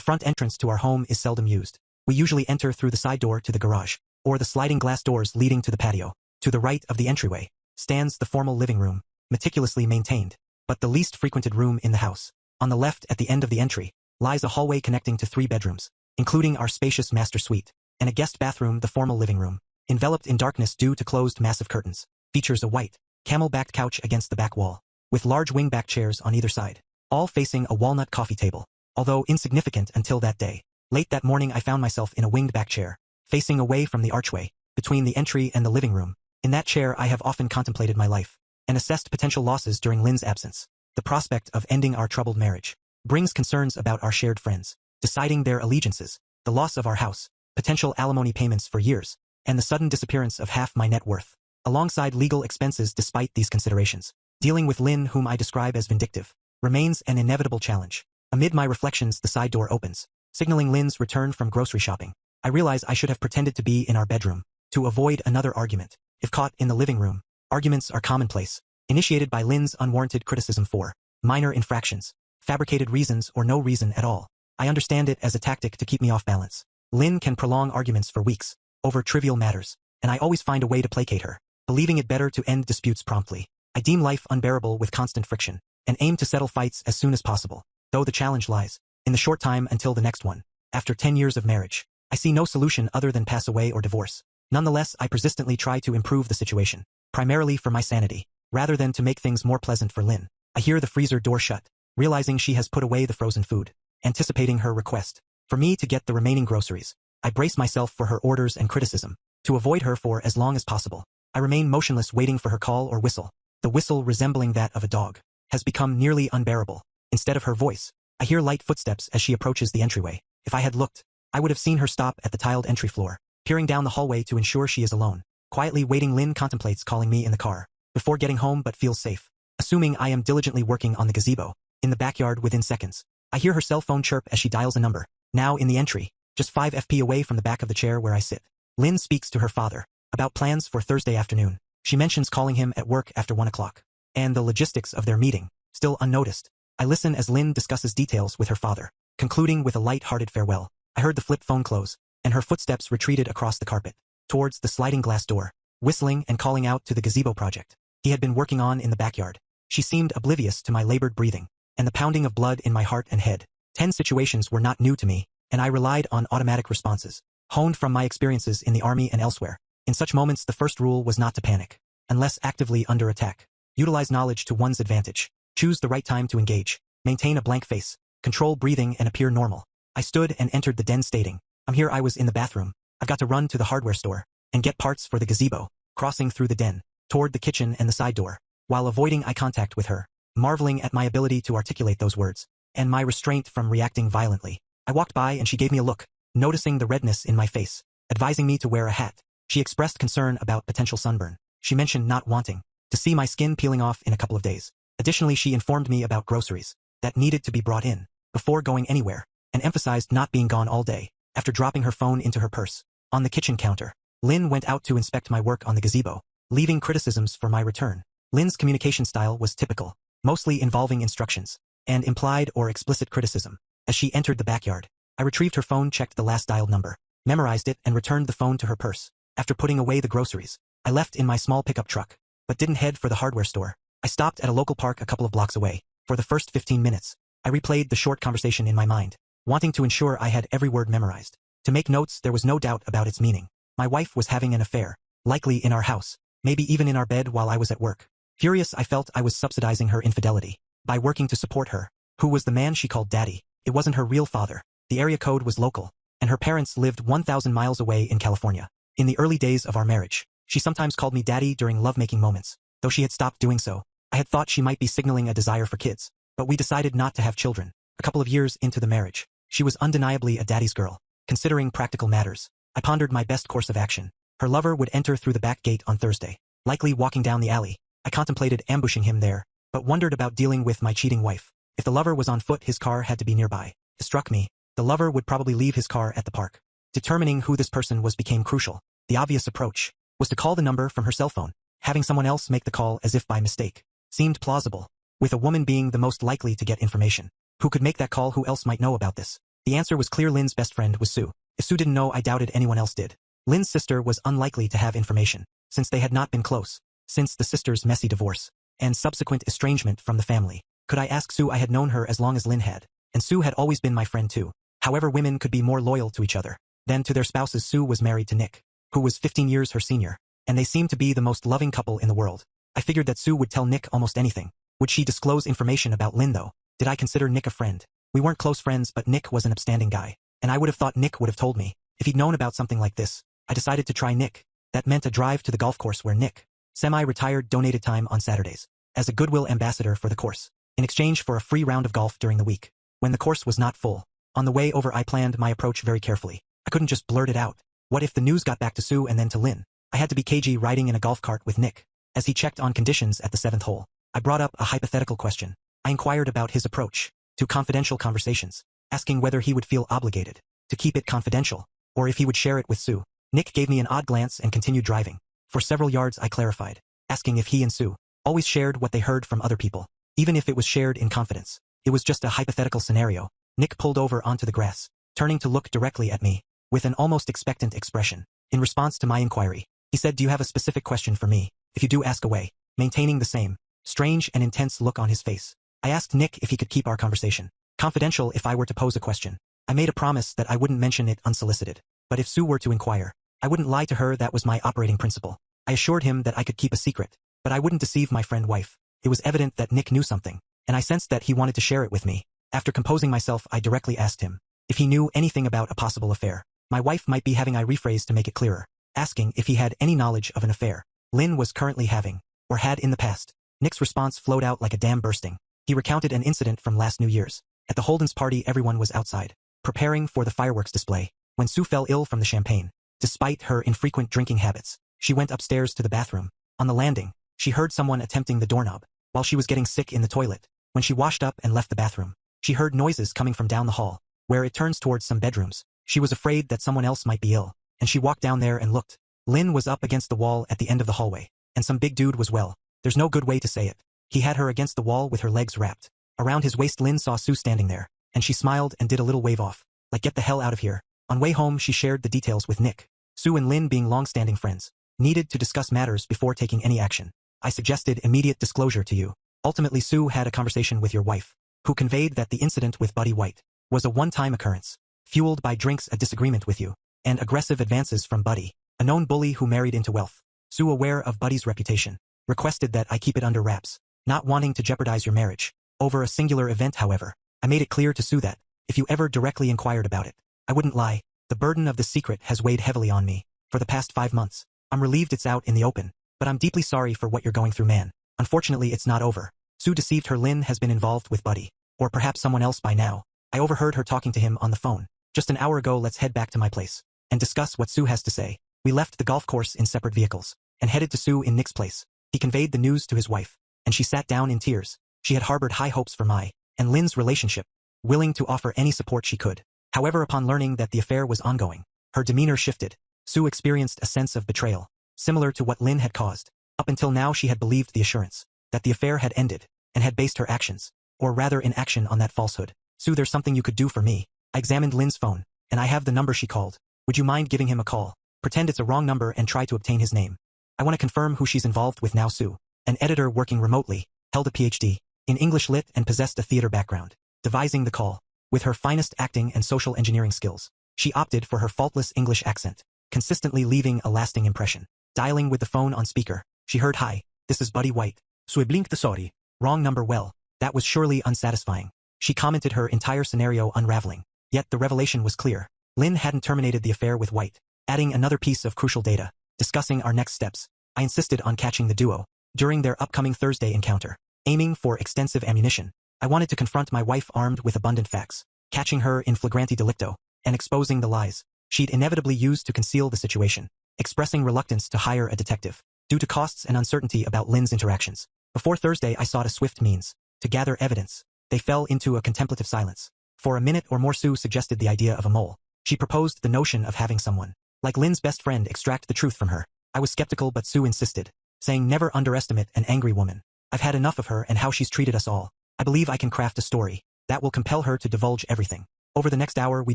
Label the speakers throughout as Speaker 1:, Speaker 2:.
Speaker 1: front entrance to our home is seldom used. We usually enter through the side door to the garage, or the sliding glass doors leading to the patio. To the right of the entryway stands the formal living room, meticulously maintained, but the least frequented room in the house. On the left at the end of the entry lies a hallway connecting to 3 bedrooms, including our spacious master suite, and a guest bathroom. The formal living room, enveloped in darkness due to closed massive curtains, features a white, camel-backed couch against the back wall, with large wing-back chairs on either side, all facing a walnut coffee table. Although insignificant until that day, late that morning I found myself in a winged-back chair, facing away from the archway, between the entry and the living room. In that chair I have often contemplated my life, and assessed potential losses during Lynn's absence. The prospect of ending our troubled marriage brings concerns about our shared friends, deciding their allegiances, the loss of our house, potential alimony payments for years, and the sudden disappearance of half my net worth. Alongside legal expenses. Despite these considerations, dealing with Lynn, whom I describe as vindictive, remains an inevitable challenge. Amid my reflections, the side door opens, signaling Lynn's return from grocery shopping. I realize I should have pretended to be in our bedroom, to avoid another argument. If caught in the living room, arguments are commonplace, initiated by Lynn's unwarranted criticism for minor infractions, fabricated reasons, or no reason at all. I understand it as a tactic to keep me off balance. Lynn can prolong arguments for weeks, over trivial matters, and I always find a way to placate her, believing it better to end disputes promptly. I deem life unbearable with constant friction, and aim to settle fights as soon as possible, though the challenge lies in the short time until the next one. After 10 years of marriage, I see no solution other than pass away or divorce. Nonetheless, I persistently try to improve the situation, primarily for my sanity, rather than to make things more pleasant for Lynn. I hear the freezer door shut, realizing she has put away the frozen food, anticipating her request for me to get the remaining groceries. I brace myself for her orders and criticism, to avoid her for as long as possible. I remain motionless, waiting for her call or whistle. The whistle, resembling that of a dog, has become nearly unbearable. Instead of her voice, I hear light footsteps as she approaches the entryway. If I had looked, I would have seen her stop at the tiled entry floor, peering down the hallway to ensure she is alone. Quietly waiting, Lynn contemplates calling me in the car before getting home, but feels safe, assuming I am diligently working on the gazebo in the backyard. Within seconds, I hear her cell phone chirp as she dials a number. Now in the entry, just 5 feet away from the back of the chair where I sit, Lynn speaks to her father about plans for Thursday afternoon. She mentions calling him at work after 1 o'clock, and the logistics of their meeting, still unnoticed. I listen as Lynn discusses details with her father, concluding with a light-hearted farewell. I heard the flip phone close, and her footsteps retreated across the carpet, towards the sliding glass door, whistling and calling out to the gazebo project he had been working on in the backyard. She seemed oblivious to my labored breathing, and the pounding of blood in my heart and head. 10 situations were not new to me, and I relied on automatic responses, honed from my experiences in the army and elsewhere. In such moments, the first rule was not to panic, unless actively under attack. Utilize knowledge to one's advantage. Choose the right time to engage. Maintain a blank face. Control breathing and appear normal. I stood and entered the den stating, "I'm here." I was in the bathroom. I've got to run to the hardware store and get parts for the gazebo, crossing through the den, toward the kitchen and the side door, while avoiding eye contact with her, marveling at my ability to articulate those words, and my restraint from reacting violently. I walked by and she gave me a look, noticing the redness in my face, advising me to wear a hat. She expressed concern about potential sunburn. She mentioned not wanting to see my skin peeling off in a couple of days. Additionally, she informed me about groceries that needed to be brought in before going anywhere, and emphasized not being gone all day. After dropping her phone into her purse on the kitchen counter, Lynn went out to inspect my work on the gazebo, leaving criticisms for my return. Lynn's communication style was typical, mostly involving instructions and implied or explicit criticism. As she entered the backyard, I retrieved her phone, checked the last dialed number, memorized it, and returned the phone to her purse. After putting away the groceries, I left in my small pickup truck, but didn't head for the hardware store. I stopped at a local park a couple of blocks away. For the first 15 minutes, I replayed the short conversation in my mind, wanting to ensure I had every word memorized. To make notes, there was no doubt about its meaning. My wife was having an affair, likely in our house, maybe even in our bed while I was at work. Furious, I felt I was subsidizing her infidelity by working to support her. Who was the man she called daddy? It wasn't her real father. The area code was local, and her parents lived 1,000 miles away in California. In the early days of our marriage, she sometimes called me daddy during lovemaking moments. Though she had stopped doing so, I had thought she might be signaling a desire for kids, but we decided not to have children. A couple of years into the marriage, she was undeniably a daddy's girl. Considering practical matters, I pondered my best course of action. Her lover would enter through the back gate on Thursday, likely walking down the alley. I contemplated ambushing him there, but wondered about dealing with my cheating wife. If the lover was on foot, his car had to be nearby. It struck me, the lover would probably leave his car at the park. Determining who this person was became crucial. The obvious approach was to call the number from her cell phone. Having someone else make the call as if by mistake seemed plausible, with a woman being the most likely to get information. Who could make that call? Who else might know about this? The answer was clear. Lynn's best friend was Sue. If Sue didn't know, I doubted anyone else did. Lynn's sister was unlikely to have information, since they had not been close, since the sister's messy divorce, and subsequent estrangement from the family. Could I ask Sue? I had known her as long as Lynn had, and Sue had always been my friend too. However, women could be more loyal to each other than to their spouses. Sue was married to Nick, who was 15 years her senior, and they seemed to be the most loving couple in the world. I figured that Sue would tell Nick almost anything. Would she disclose information about Lynn though? Did I consider Nick a friend? We weren't close friends, but Nick was an upstanding guy, and I would have thought Nick would have told me if he'd known about something like this. I decided to try Nick. That meant a drive to the golf course where Nick, semi-retired, donated time on Saturdays as a goodwill ambassador for the course, in exchange for a free round of golf during the week, when the course was not full. On the way over, I planned my approach very carefully. I couldn't just blurt it out. What if the news got back to Sue and then to Lynn? I had to be cagey, riding in a golf cart with Nick. As he checked on conditions at the 7th hole, I brought up a hypothetical question. I inquired about his approach to confidential conversations, asking whether he would feel obligated to keep it confidential, or if he would share it with Sue. Nick gave me an odd glance and continued driving. For several yards I clarified, asking if he and Sue always shared what they heard from other people, even if it was shared in confidence. It was just a hypothetical scenario. Nick pulled over onto the grass, turning to look directly at me, with an almost expectant expression. In response to my inquiry, he said, "Do you have a specific question for me? If you do, ask away," maintaining the same strange and intense look on his face. I asked Nick if he could keep our conversation confidential if I were to pose a question. I made a promise that I wouldn't mention it unsolicited, but if Sue were to inquire, I wouldn't lie to her. That was my operating principle. I assured him that I could keep a secret, but I wouldn't deceive my friend wife. It was evident that Nick knew something, and I sensed that he wanted to share it with me. After composing myself, I directly asked him if he knew anything about a possible affair my wife might be having. I rephrased to make it clearer, asking if he had any knowledge of an affair Lynn was currently having, or had in the past. Nick's response flowed out like a dam bursting. He recounted an incident from last New Year's. At the Holden's party, everyone was outside, preparing for the fireworks display, when Sue fell ill from the champagne. Despite her infrequent drinking habits, she went upstairs to the bathroom. On the landing, she heard someone attempting the doorknob, while she was getting sick in the toilet. When she washed up and left the bathroom, she heard noises coming from down the hall, where it turns towards some bedrooms. She was afraid that someone else might be ill, and she walked down there and looked. Lynn was up against the wall at the end of the hallway, and some big dude was, well, there's no good way to say it. He had her against the wall with her legs wrapped around his waist. Lynn saw Sue standing there, and she smiled and did a little wave off, like get the hell out of here. On way home, she shared the details with Nick. Sue and Lynn, being long-standing friends, needed to discuss matters before taking any action. I suggested immediate disclosure to you. Ultimately, Sue had a conversation with your wife, who conveyed that the incident with Buddy White was a one-time occurrence, fueled by drinks, a disagreement with you, and aggressive advances from Buddy, a known bully who married into wealth. Sue, aware of Buddy's reputation, requested that I keep it under wraps, not wanting to jeopardize your marriage over a singular event. However, I made it clear to Sue that if you ever directly inquired about it, I wouldn't lie. The burden of the secret has weighed heavily on me for the past 5 months. I'm relieved it's out in the open, but I'm deeply sorry for what you're going through, man. Unfortunately, it's not over. Sue deceived her. Lynn has been involved with Buddy, or perhaps someone else by now. I overheard her talking to him on the phone just an hour ago. Let's head back to my place and discuss what Sue has to say. We left the golf course in separate vehicles and headed to Sue in Nick's place. He conveyed the news to his wife, and she sat down in tears. She had harbored high hopes for my and Lynn's relationship, willing to offer any support she could. However, upon learning that the affair was ongoing, her demeanor shifted. Sue experienced a sense of betrayal, similar to what Lynn had caused. Up until now, she had believed the assurance that the affair had ended, and had based her actions, or rather inaction, on that falsehood. Sue, there's something you could do for me. I examined Lynn's phone, and I have the number she called. Would you mind giving him a call? Pretend it's a wrong number and try to obtain his name. I want to confirm who she's involved with now. Sue, an editor working remotely, held a PhD in English Lit and possessed a theater background. Devising the call, with her finest acting and social engineering skills, she opted for her faultless English accent, consistently leaving a lasting impression. Dialing with the phone on speaker, she heard, "Hi, this is Buddy White." Sue blinked. Sorry, wrong number. Well, that was surely unsatisfying. She commented, her entire scenario unraveling. Yet the revelation was clear. Lynn hadn't terminated the affair with White. Adding another piece of crucial data. Discussing our next steps, I insisted on catching the duo during their upcoming Thursday encounter. Aiming for extensive ammunition, I wanted to confront my wife armed with abundant facts, catching her in flagrante delicto, and exposing the lies she'd inevitably used to conceal the situation. Expressing reluctance to hire a detective, due to costs and uncertainty about Lynn's interactions. Before Thursday, I sought a swift means to gather evidence. They fell into a contemplative silence. For a minute or more, Sue suggested the idea of a mole. She proposed the notion of having someone like Lynn's best friend extract the truth from her. I was skeptical, but Sue insisted, saying, "Never underestimate an angry woman. I've had enough of her and how she's treated us all. I believe I can craft a story that will compel her to divulge everything." Over the next hour we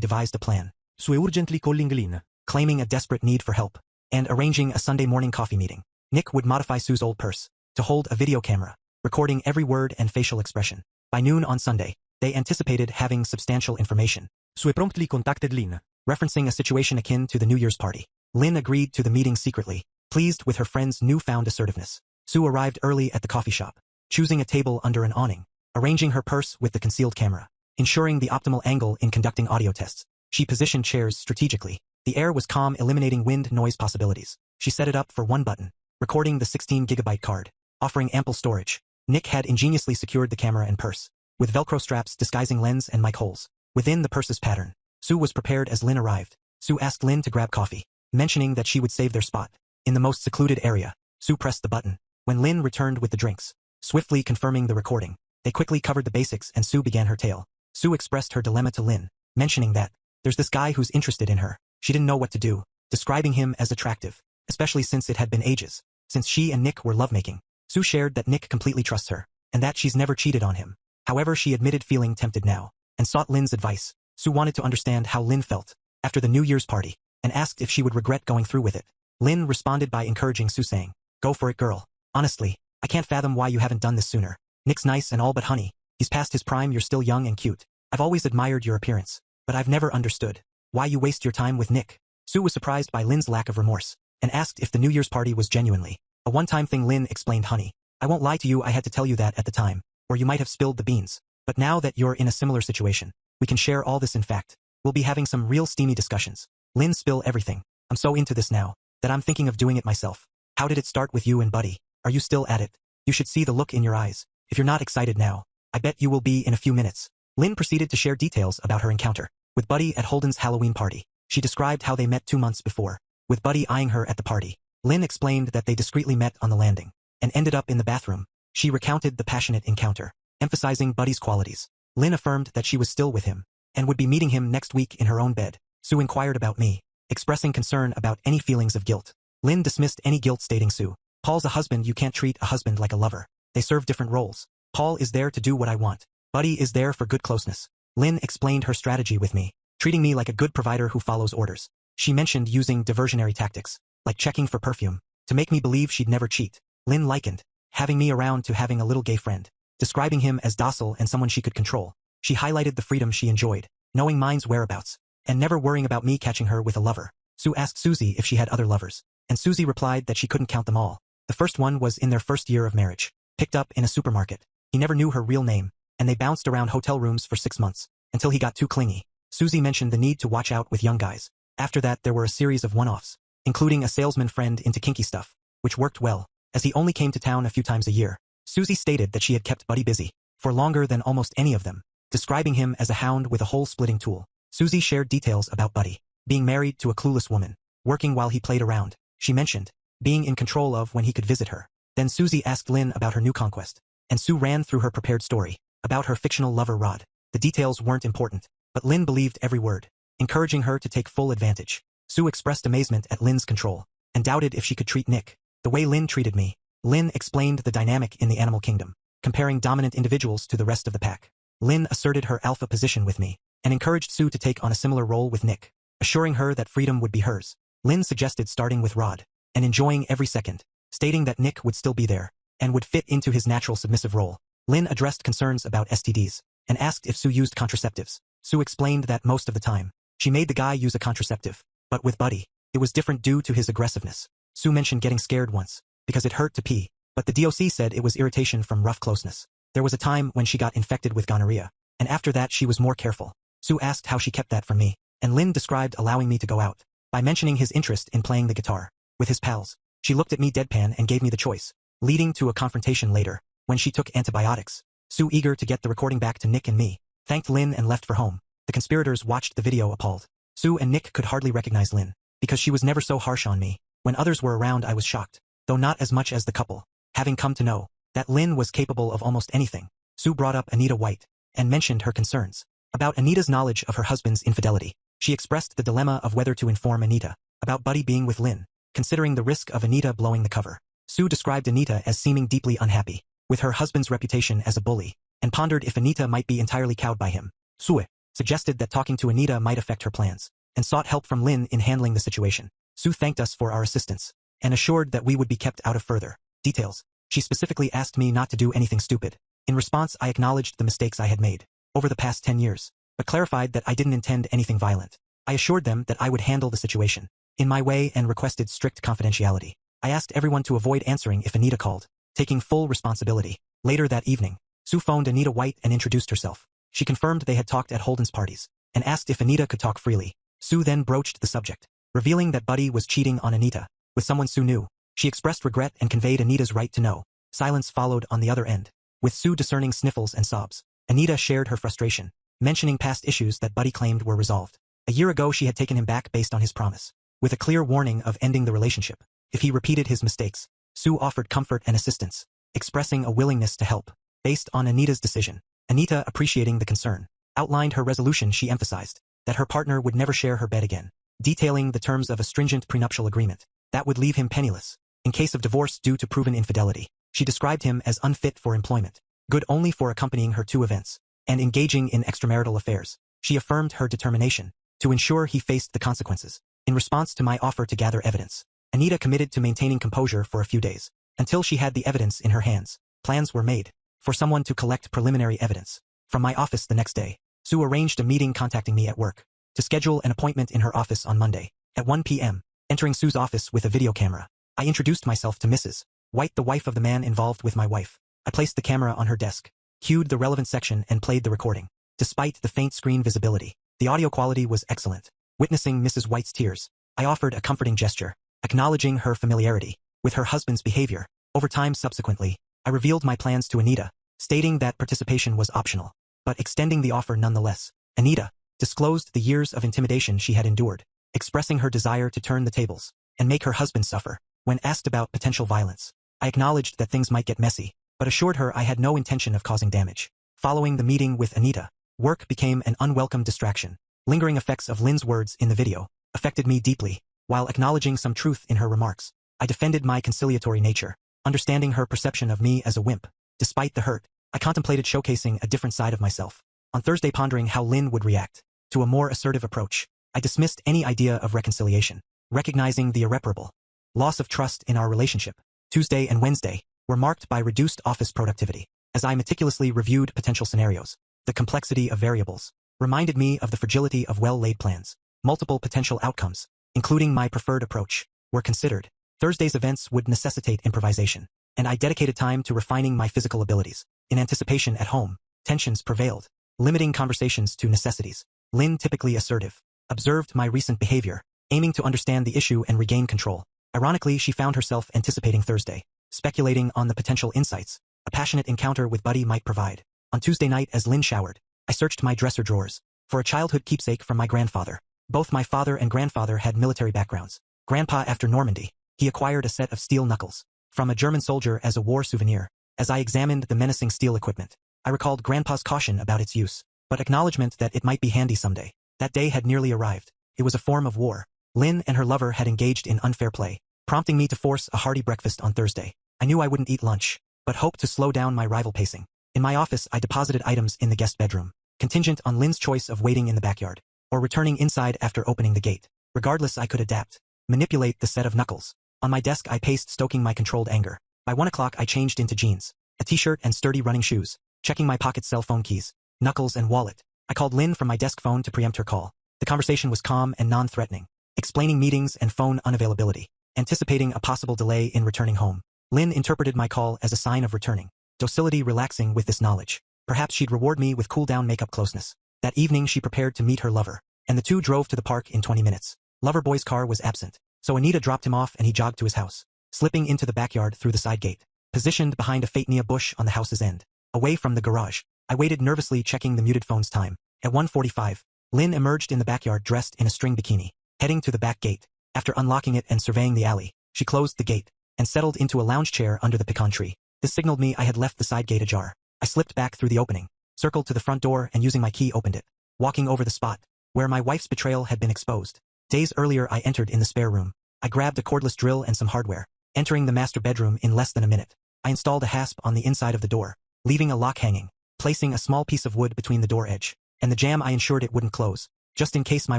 Speaker 1: devised a plan.
Speaker 2: Sue urgently calling Lynn.
Speaker 1: Claiming a desperate need for help. And arranging a Sunday morning coffee meeting. Nick would modify Sue's old purse to hold a video camera, recording every word and facial expression. By noon on Sunday, they anticipated having substantial information.
Speaker 2: Sue promptly contacted Lynn.
Speaker 1: Referencing a situation akin to the New Year's party. Lynn agreed to the meeting secretly, pleased with her friend's newfound assertiveness. Sue arrived early at the coffee shop, choosing a table under an awning, arranging her purse with the concealed camera, ensuring the optimal angle in conducting audio tests. She positioned chairs strategically. The air was calm, eliminating wind noise possibilities. She set it up for one button, recording the 16-gigabyte card, offering ample storage. Nick had ingeniously secured the camera and purse, with Velcro straps disguising lens and mic holes. Within the purse's pattern, Sue was prepared as Lynn arrived. Sue asked Lynn to grab coffee, mentioning that she would save their spot. In the most secluded area, Sue pressed the button. When Lynn returned with the drinks, swiftly confirming the recording, they quickly covered the basics and Sue began her tale. Sue expressed her dilemma to Lynn, mentioning that, there's this guy who's interested in her. She didn't know what to do, describing him as attractive, especially since it had been ages since she and Nick were lovemaking. Sue shared that Nick completely trusts her, and that she's never cheated on him. However, she admitted feeling tempted now, and sought Lynn's advice. Sue wanted to understand how Lynn felt after the New Year's party, and asked if she would regret going through with it. Lynn responded by encouraging Sue, saying, "Go for it, girl. Honestly, I can't fathom why you haven't done this sooner. Nick's nice and all, but honey, he's past his prime. You're still young and cute. I've always admired your appearance, but I've never understood why you waste your time with Nick." Sue was surprised by Lynn's lack of remorse, and asked if the New Year's party was genuinely a one-time thing. Lynn explained, "Honey, I won't lie to you, I had to tell you that at the time, or you might have spilled the beans. But now that you're in a similar situation, we can share all this. In fact, we'll be having some real steamy discussions." Lynn spill everything. "I'm so into this now, that I'm thinking of doing it myself. How did it start with you and Buddy? Are you still at it? You should see the look in your eyes. If you're not excited now, I bet you will be in a few minutes." Lynn proceeded to share details about her encounter with Buddy at Holden's Halloween party. She described how they met 2 months before, with Buddy eyeing her at the party. Lynn explained that they discreetly met on the landing, and ended up in the bathroom. She recounted the passionate encounter, emphasizing Buddy's qualities. Lynn affirmed that she was still with him, and would be meeting him next week in her own bed. Sue inquired about me, expressing concern about any feelings of guilt. Lynn dismissed any guilt, stating, "Sue, Paul's a husband. You can't treat a husband like a lover. They serve different roles. Paul is there to do what I want. Buddy is there for good closeness." Lynn explained her strategy with me, treating me like a good provider who follows orders. She mentioned using diversionary tactics, like checking for perfume, to make me believe she'd never cheat. Lynn likened having me around to having a little gay friend, describing him as docile and someone she could control. She highlighted the freedom she enjoyed, knowing mine's whereabouts, and never worrying about me catching her with a lover. Sue asked Susie if she had other lovers, and Susie replied that she couldn't count them all. The first one was in their first year of marriage, picked up in a supermarket. He never knew her real name, and they bounced around hotel rooms for 6 months, until he got too clingy. Susie mentioned the need to watch out with young guys. After that there were a series of one-offs, including a salesman friend into kinky stuff, which worked well, as he only came to town a few times a year. Susie stated that she had kept Buddy busy for longer than almost any of them, describing him as a hound with a hole-splitting tool. Susie shared details about Buddy being married to a clueless woman, working while he played around. She mentioned being in control of when he could visit her. Then Susie asked Lynn about her new conquest, and Sue ran through her prepared story about her fictional lover Rod. The details weren't important, but Lynn believed every word, encouraging her to take full advantage. Sue expressed amazement at Lynn's control, and doubted if she could treat Nick the way Lynn treated me. Lynn explained the dynamic in the animal kingdom, comparing dominant individuals to the rest of the pack. Lynn asserted her alpha position with me, and encouraged Sue to take on a similar role with Nick, assuring her that freedom would be hers. Lynn suggested starting with Rod, and enjoying every second, stating that Nick would still be there, and would fit into his natural submissive role. Lynn addressed concerns about STDs, and asked if Sue used contraceptives. Sue explained that most of the time, she made the guy use a contraceptive, but with Buddy, it was different due to his aggressiveness. Sue mentioned getting scared once, because it hurt to pee, but the DOC said it was irritation from rough closeness. There was a time when she got infected with gonorrhea, and after that she was more careful. Sue asked how she kept that from me, and Lynn described allowing me to go out by mentioning his interest in playing the guitar with his pals. She looked at me deadpan and gave me the choice, leading to a confrontation later, when she took antibiotics. Sue, eager to get the recording back to Nick and me, thanked Lynn and left for home. The conspirators watched the video appalled. Sue and Nick could hardly recognize Lynn, because she was never so harsh on me. When others were around I was shocked, though not as much as the couple, having come to know that Lynn was capable of almost anything. Sue brought up Anita White, and mentioned her concerns about Anita's knowledge of her husband's infidelity. She expressed the dilemma of whether to inform Anita about Buddy being with Lynn, considering the risk of Anita blowing the cover. Sue described Anita as seeming deeply unhappy with her husband's reputation as a bully, and pondered if Anita might be entirely cowed by him. Sue suggested that talking to Anita might affect her plans, and sought help from Lin in handling the situation. Sue thanked us for our assistance, and assured that we would be kept out of further details. She specifically asked me not to do anything stupid. In response, I acknowledged the mistakes I had made over the past 10 years, but clarified that I didn't intend anything violent. I assured them that I would handle the situation in my way and requested strict confidentiality. I asked everyone to avoid answering if Anita called, taking full responsibility. Later that evening, Sue phoned Anita White and introduced herself. She confirmed they had talked at Holden's parties, and asked if Anita could talk freely. Sue then broached the subject, revealing that Buddy was cheating on Anita with someone Sue knew. She expressed regret and conveyed Anita's right to know. Silence followed on the other end, with Sue discerning sniffles and sobs. Anita shared her frustration, mentioning past issues that Buddy claimed were resolved. A year ago she had taken him back based on his promise, with a clear warning of ending the relationship if he repeated his mistakes. Sue offered comfort and assistance, expressing a willingness to help. Based on Anita's decision, Anita, appreciating the concern, outlined her resolution. She emphasized that her partner would never share her bed again, detailing the terms of a stringent prenuptial agreement that would leave him penniless in case of divorce due to proven infidelity. She described him as unfit for employment, good only for accompanying her to events, and engaging in extramarital affairs. She affirmed her determination to ensure he faced the consequences. In response to my offer to gather evidence, Anita committed to maintaining composure for a few days, until she had the evidence in her hands. Plans were made for someone to collect preliminary evidence from my office the next day. Sue arranged a meeting, contacting me at work to schedule an appointment in her office on Monday at 1 p.m. Entering Sue's office with a video camera, I introduced myself to Mrs. White, the wife of the man involved with my wife. I placed the camera on her desk, cued the relevant section, and played the recording. Despite the faint screen visibility, the audio quality was excellent. Witnessing Mrs. White's tears, I offered a comforting gesture, acknowledging her familiarity with her husband's behavior. Over time, subsequently, I revealed my plans to Anita, stating that participation was optional, but extending the offer nonetheless. Anita disclosed the years of intimidation she had endured, expressing her desire to turn the tables and make her husband suffer. When asked about potential violence, I acknowledged that things might get messy, but assured her I had no intention of causing damage. Following the meeting with Anita, work became an unwelcome distraction. Lingering effects of Lin's words in the video affected me deeply. While acknowledging some truth in her remarks, I defended my conciliatory nature, understanding her perception of me as a wimp. Despite the hurt, I contemplated showcasing a different side of myself. On Thursday, pondering how Lin would react to a more assertive approach, I dismissed any idea of reconciliation, recognizing the irreparable loss of trust in our relationship. Tuesday and Wednesday were marked by reduced office productivity. As I meticulously reviewed potential scenarios, the complexity of variables reminded me of the fragility of well-laid plans. Multiple potential outcomes, including my preferred approach, were considered. Thursday's events would necessitate improvisation, and I dedicated time to refining my physical abilities. In anticipation, at home, tensions prevailed, limiting conversations to necessities. Lin, typically assertive, observed my recent behavior, aiming to understand the issue and regain control. Ironically, she found herself anticipating Thursday, speculating on the potential insights a passionate encounter with Buddy might provide. On Tuesday night, as Lin showered, I searched my dresser drawers for a childhood keepsake from my grandfather. Both my father and grandfather had military backgrounds. Grandpa, after Normandy, he acquired a set of steel knuckles from a German soldier as a war souvenir. As I examined the menacing steel equipment, I recalled Grandpa's caution about its use, but acknowledgement that it might be handy someday. That day had nearly arrived. It was a form of war. Lin and her lover had engaged in unfair play, prompting me to force a hearty breakfast on Thursday. I knew I wouldn't eat lunch, but hoped to slow down my rival pacing. In my office, I deposited items in the guest bedroom, contingent on Lin's choice of waiting in the backyard or returning inside after opening the gate. Regardless, I could adapt, manipulate the set of knuckles. On my desk, I paced, stoking my controlled anger. By 1 o'clock, I changed into jeans, a t-shirt, and sturdy running shoes, checking my pocket, cell phone keys, knuckles, and wallet. I called Lin from my desk phone to preempt her call. The conversation was calm and non-threatening, explaining meetings and phone unavailability, anticipating a possible delay in returning home. Lin interpreted my call as a sign of returning docility, relaxing with this knowledge. Perhaps she'd reward me with cool-down makeup closeness. That evening, she prepared to meet her lover, and the two drove to the park in 20 minutes. Lover boy's car was absent, so Anita dropped him off and he jogged to his house, slipping into the backyard through the side gate, positioned behind a phaeton bush on the house's end, away from the garage. I waited nervously, checking the muted phone's time. At 1:45, Lin emerged in the backyard dressed in a string bikini, heading to the back gate. After unlocking it and surveying the alley, she closed the gate and settled into a lounge chair under the pecan tree. This signaled me I had left the side gate ajar. I slipped back through the opening, circled to the front door, and using my key opened it, walking over the spot where my wife's betrayal had been exposed. Days earlier, I entered in the spare room. I grabbed a cordless drill and some hardware, entering the master bedroom in less than a minute. I installed a hasp on the inside of the door, leaving a lock hanging, placing a small piece of wood between the door edge and the jam I ensured it wouldn't close, just in case my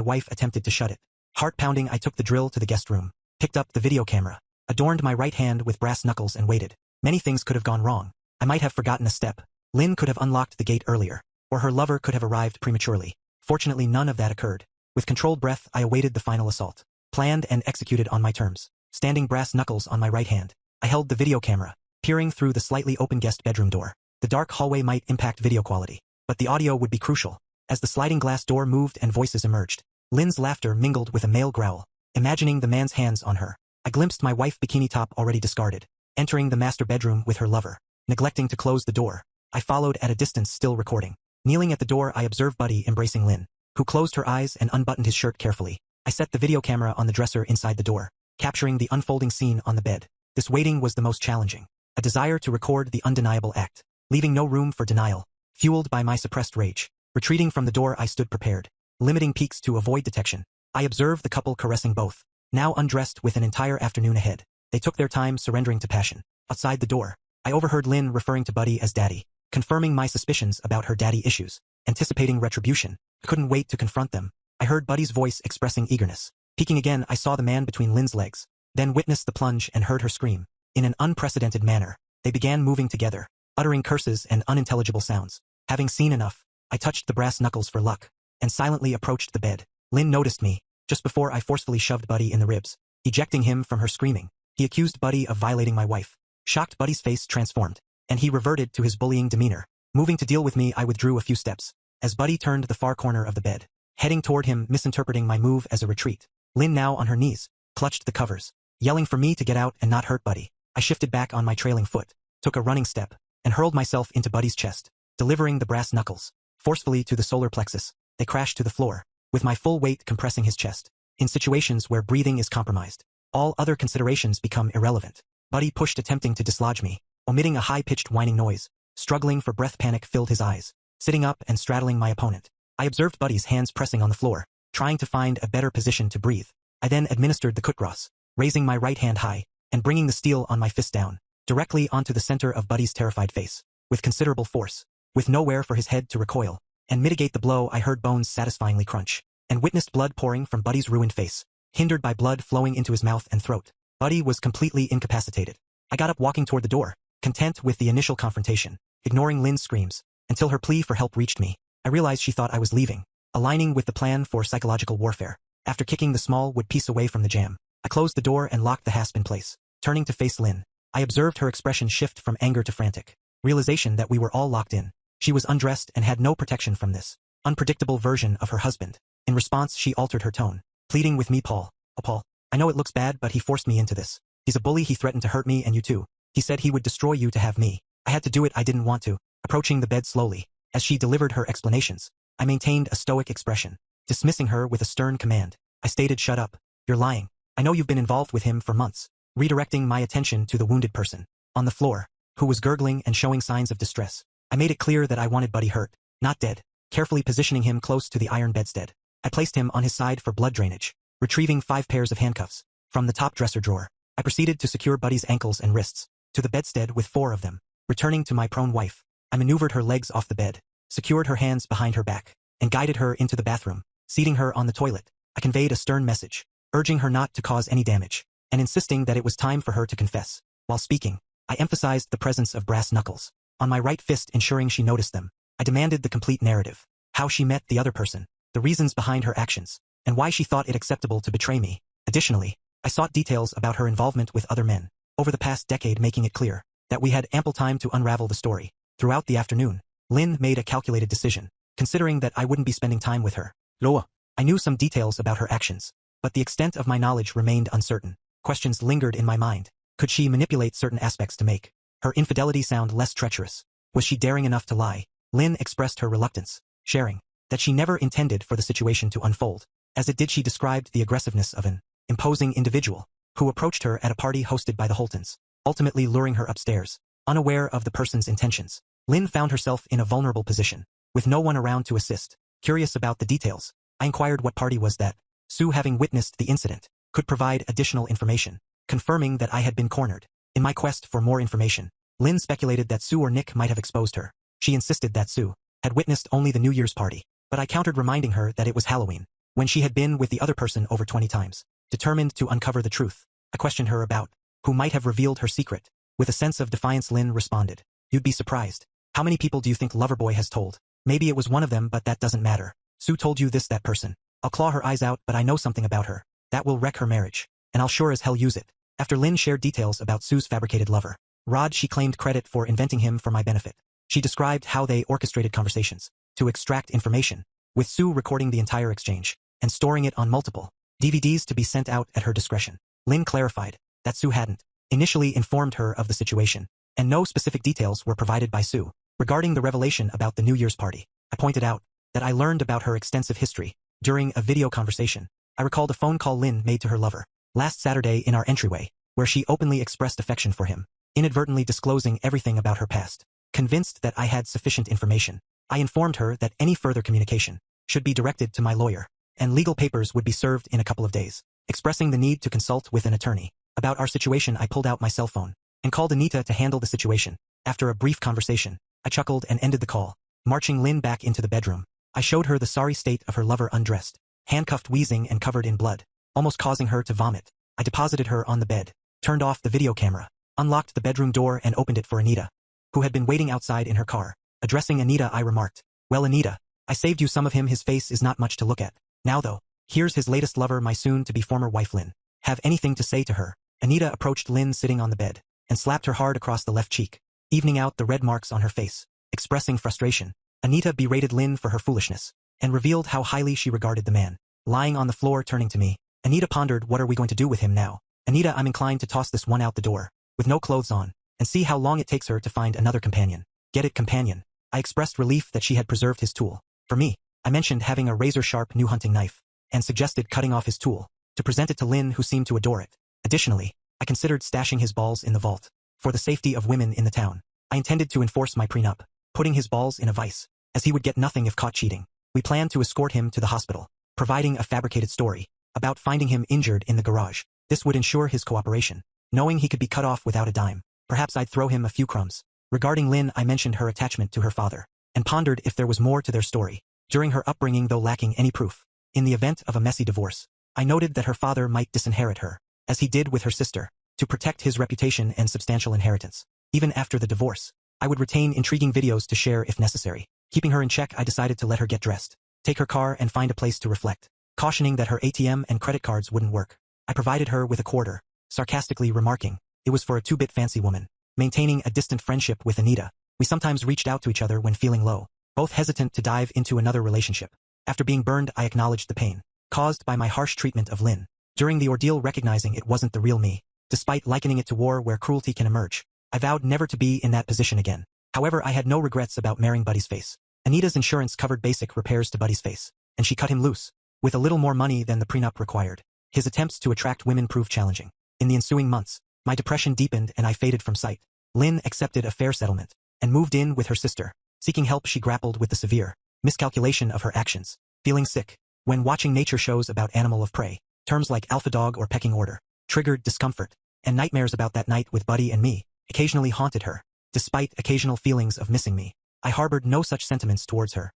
Speaker 1: wife attempted to shut it. Heart pounding, I took the drill to the guest room, picked up the video camera, adorned my right hand with brass knuckles and waited. Many things could have gone wrong. I might have forgotten a step. Lynn could have unlocked the gate earlier, or her lover could have arrived prematurely. Fortunately, none of that occurred. With controlled breath, I awaited the final assault, planned and executed on my terms. Standing brass knuckles on my right hand, I held the video camera, peering through the slightly open guest bedroom door. The dark hallway might impact video quality, but the audio would be crucial. As the sliding glass door moved and voices emerged, Lynn's laughter mingled with a male growl. Imagining the man's hands on her, I glimpsed my wife, bikini top already discarded, entering the master bedroom with her lover. Neglecting to close the door, I followed at a distance, still recording. Kneeling at the door, I observed Buddy embracing Lynn, who closed her eyes and unbuttoned his shirt carefully. I set the video camera on the dresser inside the door, capturing the unfolding scene on the bed. This waiting was the most challenging. A desire to record the undeniable act, leaving no room for denial, fueled by my suppressed rage. Retreating from the door, I stood prepared, limiting peeks to avoid detection. I observed the couple caressing both, now undressed with an entire afternoon ahead. They took their time, surrendering to passion. Outside the door, I overheard Lynn referring to Buddy as Daddy, confirming my suspicions about her daddy issues. Anticipating retribution, I couldn't wait to confront them. I heard Buddy's voice expressing eagerness. Peeking again, I saw the man between Lynn's legs, then witnessed the plunge and heard her scream. In an unprecedented manner, they began moving together, uttering curses and unintelligible sounds. Having seen enough, I touched the brass knuckles for luck, and silently approached the bed. Lynn noticed me, just before I forcefully shoved Buddy in the ribs, ejecting him from her screaming. He accused Buddy of violating my wife. Shocked, Buddy's face transformed, and he reverted to his bullying demeanor. Moving to deal with me, I withdrew a few steps, as Buddy turned the far corner of the bed, heading toward him, misinterpreting my move as a retreat. Lynn, now on her knees, clutched the covers, yelling for me to get out and not hurt Buddy. I shifted back on my trailing foot, took a running step, and hurled myself into Buddy's chest, delivering the brass knuckles forcefully to the solar plexus. They crashed to the floor, with my full weight compressing his chest. In situations where breathing is compromised, all other considerations become irrelevant. Buddy pushed, attempting to dislodge me, omitting a high-pitched whining noise. Struggling for breath, panic filled his eyes. Sitting up and straddling my opponent, I observed Buddy's hands pressing on the floor, trying to find a better position to breathe. I then administered the Kutgras, raising my right hand high, and bringing the steel on my fist down, directly onto the center of Buddy's terrified face, with considerable force. With nowhere for his head to recoil and mitigate the blow, I heard bones satisfyingly crunch, and witnessed blood pouring from Buddy's ruined face, hindered by blood flowing into his mouth and throat. Buddy was completely incapacitated. I got up, walking toward the door, content with the initial confrontation, ignoring Lynn's screams, until her plea for help reached me. I realized she thought I was leaving, aligning with the plan for psychological warfare. After kicking the small wood piece away from the jam, I closed the door and locked the hasp in place. Turning to face Lynn, I observed her expression shift from anger to frantic realization that we were all locked in. She was undressed and had no protection from this unpredictable version of her husband. In response, she altered her tone, pleading with me, Paul. Oh, Paul, I know it looks bad, but he forced me into this. He's a bully. He threatened to hurt me and you too. He said he would destroy you to have me. I had to do it. I didn't want to. Approaching the bed slowly, as she delivered her explanations, I maintained a stoic expression, dismissing her with a stern command. I stated, shut up. You're lying. I know you've been involved with him for months. Redirecting my attention to the wounded person on the floor, who was gurgling and showing signs of distress. I made it clear that I wanted Buddy hurt, not dead. Carefully positioning him close to the iron bedstead, I placed him on his side for blood drainage. Retrieving 5 pairs of handcuffs from the top dresser drawer, I proceeded to secure Buddy's ankles and wrists to the bedstead with 4 of them. Returning to my prone wife, I maneuvered her legs off the bed, secured her hands behind her back, and guided her into the bathroom. Seating her on the toilet, I conveyed a stern message, urging her not to cause any damage, and insisting that it was time for her to confess. While speaking, I emphasized the presence of brass knuckles on my right fist, ensuring she noticed them. I demanded the complete narrative, how she met the other person, the reasons behind her actions, and why she thought it acceptable to betray me. Additionally, I sought details about her involvement with other men over the past decade, making it clear that we had ample time to unravel the story. Throughout the afternoon, Lynn made a calculated decision, considering that I wouldn't be spending time with her. Loa. I knew some details about her actions, but the extent of my knowledge remained uncertain. Questions lingered in my mind. Could she manipulate certain aspects to make her infidelity sound less treacherous? Was she daring enough to lie? Lynn expressed her reluctance, sharing that she never intended for the situation to unfold. As it did, she described the aggressiveness of an imposing individual who approached her at a party hosted by the Holtons, ultimately luring her upstairs, unaware of the person's intentions. Lynn found herself in a vulnerable position, with no one around to assist. Curious about the details, I inquired what party was that. Sue, having witnessed the incident, could provide additional information, confirming that I had been cornered. In my quest for more information, Lynn speculated that Sue or Nick might have exposed her. She insisted that Sue had witnessed only the New Year's party, but I countered reminding her that it was Halloween, when she had been with the other person over 20 times. Determined to uncover the truth, I questioned her about who might have revealed her secret. With a sense of defiance, Lynn responded, "You'd be surprised. How many people do you think Loverboy has told? Maybe it was one of them, but that doesn't matter. Sue told you this, that person. I'll claw her eyes out, but I know something about her. That will wreck her marriage. And I'll sure as hell use it." After Lynn shared details about Sue's fabricated lover, Rod, she claimed credit for inventing him for my benefit. She described how they orchestrated conversations to extract information, with Sue recording the entire exchange and storing it on multiple DVDs to be sent out at her discretion. Lynn clarified that Sue hadn't initially informed her of the situation, and no specific details were provided by Sue. Regarding the revelation about the New Year's party, I pointed out that I learned about her extensive history during a video conversation. I recalled a phone call Lynn made to her lover last Saturday in our entryway, where she openly expressed affection for him, inadvertently disclosing everything about her past. Convinced that I had sufficient information, I informed her that any further communication should be directed to my lawyer, and legal papers would be served in a couple of days. Expressing the need to consult with an attorney about our situation, I pulled out my cell phone and called Anita to handle the situation. After a brief conversation, I chuckled and ended the call. Marching Lynn back into the bedroom, I showed her the sorry state of her lover, undressed, handcuffed, wheezing, and covered in blood, almost causing her to vomit. I deposited her on the bed, turned off the video camera, unlocked the bedroom door, and opened it for Anita, who had been waiting outside in her car. Addressing Anita, I remarked, "Well, Anita, I saved you some of him. His face is not much to look at. Now though, here's his latest lover, my soon-to-be former wife Lynn. Have anything to say to her?" Anita approached Lynn sitting on the bed and slapped her hard across the left cheek, evening out the red marks on her face. Expressing frustration, Anita berated Lynn for her foolishness and revealed how highly she regarded the man. Lying on the floor, turning to me, Anita pondered, "What are we going to do with him now?" "Anita, I'm inclined to toss this one out the door, with no clothes on, and see how long it takes her to find another companion." "Get it, companion?" I expressed relief that she had preserved his tool. For me, I mentioned having a razor-sharp new hunting knife, and suggested cutting off his tool to present it to Lynn, who seemed to adore it. Additionally, I considered stashing his balls in the vault. For the safety of women in the town, I intended to enforce my prenup, putting his balls in a vice, as he would get nothing if caught cheating. We planned to escort him to the hospital, providing a fabricated story about finding him injured in the garage. This would ensure his cooperation, knowing he could be cut off without a dime. Perhaps I'd throw him a few crumbs. Regarding Lynn, I mentioned her attachment to her father, and pondered if there was more to their story during her upbringing, though lacking any proof. In the event of a messy divorce, I noted that her father might disinherit her, as he did with her sister, to protect his reputation and substantial inheritance. Even after the divorce, I would retain intriguing videos to share if necessary. Keeping her in check, I decided to let her get dressed, take her car, and find a place to reflect. Cautioning that her ATM and credit cards wouldn't work, I provided her with a quarter, sarcastically remarking it was for a two-bit fancy woman. Maintaining a distant friendship with Anita, we sometimes reached out to each other when feeling low, both hesitant to dive into another relationship. After being burned, I acknowledged the pain caused by my harsh treatment of Lynn during the ordeal, recognizing it wasn't the real me. Despite likening it to war where cruelty can emerge, I vowed never to be in that position again. However, I had no regrets about marrying Buddy's face. Anita's insurance covered basic repairs to Buddy's face, and she cut him loose with a little more money than the prenup required. His attempts to attract women proved challenging. In the ensuing months, my depression deepened and I faded from sight. Lynn accepted a fair settlement and moved in with her sister. Seeking help, she grappled with the severe miscalculation of her actions. Feeling sick when watching nature shows about animal of prey, terms like alpha dog or pecking order triggered discomfort, and nightmares about that night with Buddy and me occasionally haunted her. Despite occasional feelings of missing me, I harbored no such sentiments towards her.